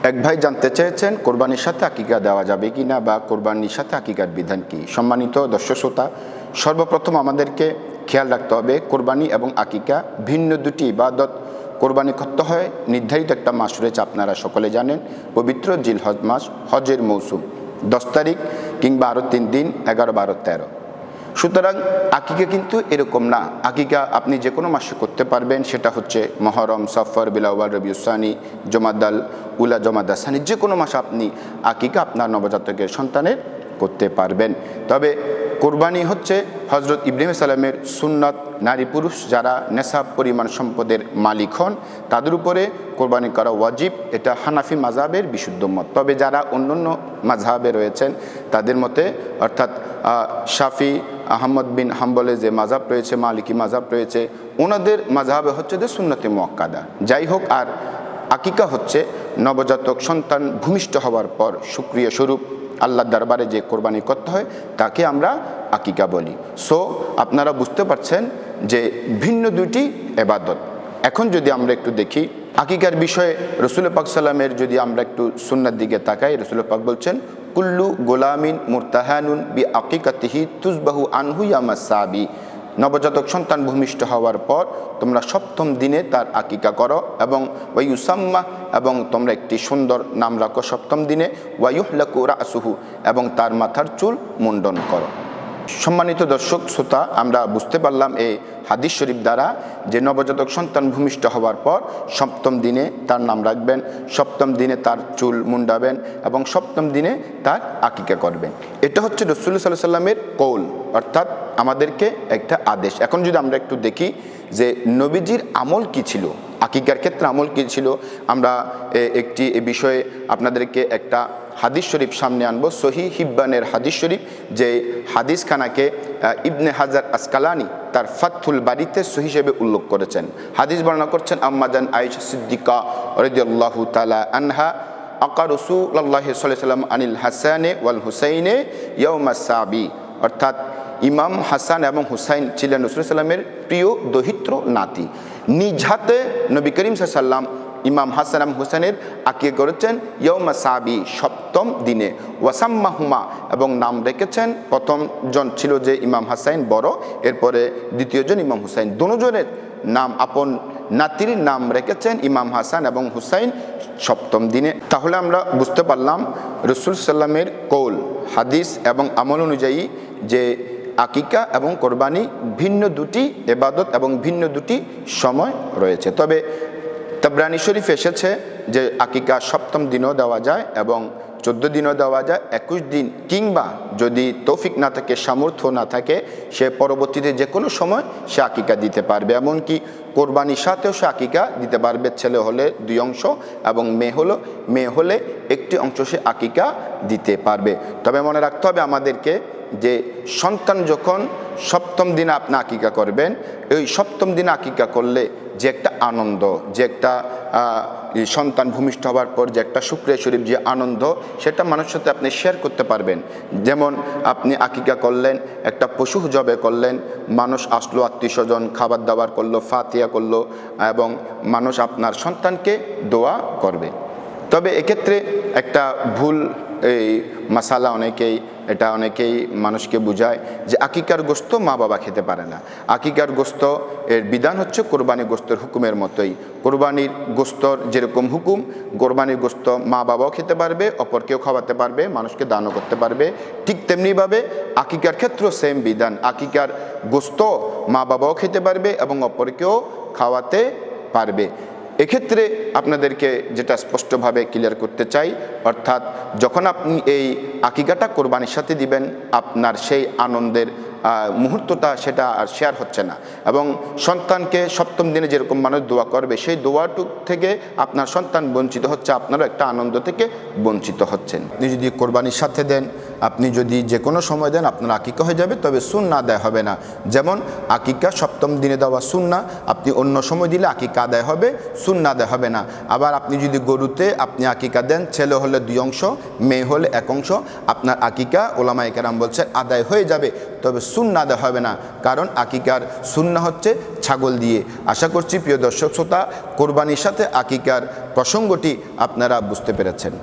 এক ভাই জানতে চেয়েছেন কোরবানির সাথে আকিকা দেওয়া যাবে কি না, বা কোরবানির সাথে আকিকার বিধান কি। সম্মানিত দর্শক শ্রোতা, সর্বপ্রথম আমাদেরকে খেয়াল রাখতে হবে কোরবানি এবং আকিকা ভিন্ন দুটি ইবাদত। কোরবানি করতে হয় নির্ধারিত একটা মাস রয়েছে, আপনারা সকলে জানেন, পবিত্র জিলহজ মাস, হজের মৌসুম 10 তারিখ কিংবা আরও 3 দিন 11, 12, 13। সুতরাং আকিকা কিন্তু এরকম না। আকিকা আপনি যে কোনো মাসে করতে পারবেন, সেটা হচ্ছে মহরম, সফর, বিলাওয়াল, রবিউসানি, জমাদাল উলা, জমাদাসানি, যে কোনো মাসে আপনি আকিকা আপনার নবজাতকের সন্তানের করতে পারবেন। তবে কোরবানি হচ্ছে হজরত ইব্রাহিম সালামের সুন্নাত। নারী পুরুষ যারা নেশাব পরিমাণ সম্পদের মালিক হন তাদের উপরে কোরবানি করা ওয়াজিব। এটা হানাফি মাযহাবের বিশুদ্ধ মত। তবে যারা অন্যান্য মাযহাবে রয়েছেন তাদের মতে, অর্থাৎ শাফি, আহমদ বিন হাম্বলে যে মাযহাব রয়েছে, মালিকি মাযহাব রয়েছে, ওনাদের মাযহাবে হচ্ছে যে সুন্নতে মুআক্কাদা। যাই হোক, আর আকিকা হচ্ছে নবজাতক সন্তান ভূমিষ্ঠ হওয়ার পর শুকরিয়া স্বরূপ আল্লাহর দরবারে যে কোরবানি করতে হয় তাকে আমরা আকিকা বলি। সো আপনারা বুঝতে পারছেন যে ভিন্ন দুটি ইবাদত। এখন যদি আমরা একটু দেখি আকিকার বিষয়ে, রাসূল পাক সাল্লামের যদি আমরা একটু সুন্নাত দিকে তাকাই, রাসূল পাক বলছেন কুল্লু গোলামিন মুরতাহানুন বি আকিকাতিহি তুজবাহু আনহু ইয়ামাস সাবি। নবজাতক সন্তান ভূমিষ্ঠ হওয়ার পর তোমরা 7ম দিনে তার আকিকা করো, এবং ওয়ায়ুসাম্মা, এবং তোমরা একটি সুন্দর নাম রাখো 7ম দিনে, ওয়ায়ুহলাকু রাসুহু, এবং তার মাথার চুল মুন্ডন করো। সম্মানিত দর্শক শ্রোতা, আমরা বুঝতে পারলাম এই হাদিস শরীফ দ্বারা যে নবজাতক সন্তান ভূমিষ্ঠ হওয়ার পর 7ম দিনে তার নাম রাখবেন, 7ম দিনে তার চুল মুন্ডাবেন, এবং 7ম দিনে তার আকিকা করবেন। এটা হচ্ছে রাসূল সাল্লাল্লাহু আলাইহি ওয়াসাল্লামের কৌল, অর্থাৎ আমাদেরকে একটা আদেশ। এখন যদি আমরা একটু দেখি যে নবীজির আমল কি ছিল, আকিকার ক্ষেত্রে আমল কি ছিল, আমরা একটি এ বিষয়ে আপনাদেরকে একটা হাদিস শরীফ সামনে আনবো, সহিহ হিব্বানের হাদিস শরীফ, যে হাদিসখানাকে ইবনে হাজার আসকালানি তার ফাতহুল বারিতে সহিহ হিসেবে উল্লেখ করেছেন। হাদিস বর্ণনা করছেন আম্মাজান আয়েশা সিদ্দিকা রাদিয়াল্লাহু তাআলা আনহা আকা রাসূলুল্লাহ সাল্লাল্লাহু আলাইহি ওয়াসাল্লাম আনিল হাসানে ওয়াল হুসাইনে ইয়াউমাস সাবি, অর্থাৎ ইমাম হাসান এবং হুসাইন ছিলেন রাসূল সাল্লামের প্রিয় দহিত্র নাতি। নিজ হাতে নবী করিম সাল্লাল্লাহু আলাইহি ওয়াসাল্লাম ইমাম হাসান এবং হুসাইনের আকিকা করেছেন ইয়াউমা সাবি, 7ম দিনে। ওয়াসাম্মাহুমা, এবং নাম রেখেছেন, প্রথম জন ছিল যে ইমাম হাসাইন বড়, এরপরে দ্বিতীয়জন ইমাম হুসাইন, দুজনের নাম, আপন নাতির নাম রেখেছেন ইমাম হাসান এবং হুসাইন 7ম দিনে। তাহলে আমরা বুঝতে পারলাম রাসূল সাল্লামের কৌল, হাদিস এবং আমল অনুযায়ী যে আকিকা এবং কোরবানি ভিন্ন দুটি ইবাদত এবং ভিন্ন দুটি সময় রয়েছে। তবে তাবরানী শরীফ এসেছে যে আকিকা 7ম দিনও দেওয়া যায় এবং 14 দিনও দেওয়া যায়, 21 দিন, কিংবা যদি তৌফিক না থাকে, সামর্থ্য না থাকে, সে পরবর্তীতে যে কোনো সময় সে আকিকা দিতে পারবে। এমনকি কোরবানির সাথেও সে আকিকা দিতে পারবে। ছেলে হলে 2 অংশ এবং মেয়ে হলে 1টি অংশ সে আকিকা দিতে পারবে। তবে মনে রাখতে হবে আমাদেরকে যে সন্তান যখন 7ম দিনে আপনি আকিকা করবেন, এই 7ম দিনে আকিকা করলে যে একটা আনন্দ, যে একটা সন্তান ভূমিষ্ঠ হওয়ার পর যে একটা শুকরিয়া শরীফ যে আনন্দ, সেটা মানুষের সাথে আপনি শেয়ার করতে পারবেন। যেমন আপনি আকিকা করলেন, একটা পশু জবে করলেন, মানুষ আসলো, আত্মীয় স্বজন খাবার দাবার করলো, ফাতিহা করলো, এবং মানুষ আপনার সন্তানকে দোয়া করবে। তবে এক্ষেত্রে একটা ভুল এই মাসালা অনেকেই মানুষকে বোঝায় যে আকিকার গোস্ত মা বাবা খেতে পারে না। আকিকার গোস্ত এর বিধান হচ্ছে কোরবানি গোস্তের হুকুমের মতোই। কোরবানির গোস্তর যেরকম হুকুম, কোরবানির গোস্ত মা বাবাও খেতে পারবে, অপরকেও খাওয়াতে পারবে, মানুষকে দানও করতে পারবে। ঠিক তেমনিভাবে আকিকার ক্ষেত্রেও সেম বিধান। আকিকার গোস্ত মা বাবাও খেতে পারবে এবং অপরকেও খাওয়াতে পারবে। এক্ষেত্রে আপনাদেরকে যেটা স্পষ্টভাবে ক্লিয়ার করতে চাই, অর্থাৎ যখন আপনি এই আকিকাটা কোরবানির সাথে দিবেন, আপনার সেই আনন্দের মুহূর্তটা সেটা আর শেয়ার হচ্ছে না, এবং সন্তানকে 7ম দিনে যেরকম মানুষ দোয়া করবে, সেই দোয়াটুক থেকে আপনার সন্তান বঞ্চিত হচ্ছে, আপনারও একটা আনন্দ থেকে বঞ্চিত হচ্ছেন। আপনি যদি কোরবানির সাথে দেন, আপনি যদি যে কোনো সময় দেন, আপনার আকিকা হয়ে যাবে, তবে সুন্নাহ আদায় হবে না। যেমন আকিকা 7ম দিনে দেওয়া সুন্নাহ, আপনি অন্য সময় দিলে আকিকা আদায় হবে, সুন্নাহ আদায় হবে না। আবার আপনি যদি গরুতে আপনি আকিকা দেন, ছেলে হলে 2 অংশ, মেয়ে হলে 1 অংশ, আপনার আকিকা ওলামায়ে কেরাম বলছে আদায় হয়ে যাবে। তবে সুন্নাহ দেওয়া হবে না, কারণ আকিকার সুন্নাহ হচ্ছে ছাগল দিয়ে। আশা করছি প্রিয় দর্শক শ্রোতা, কোরবানির সাথে আকিকার প্রসঙ্গটি আপনারা বুঝতে পেরেছেন।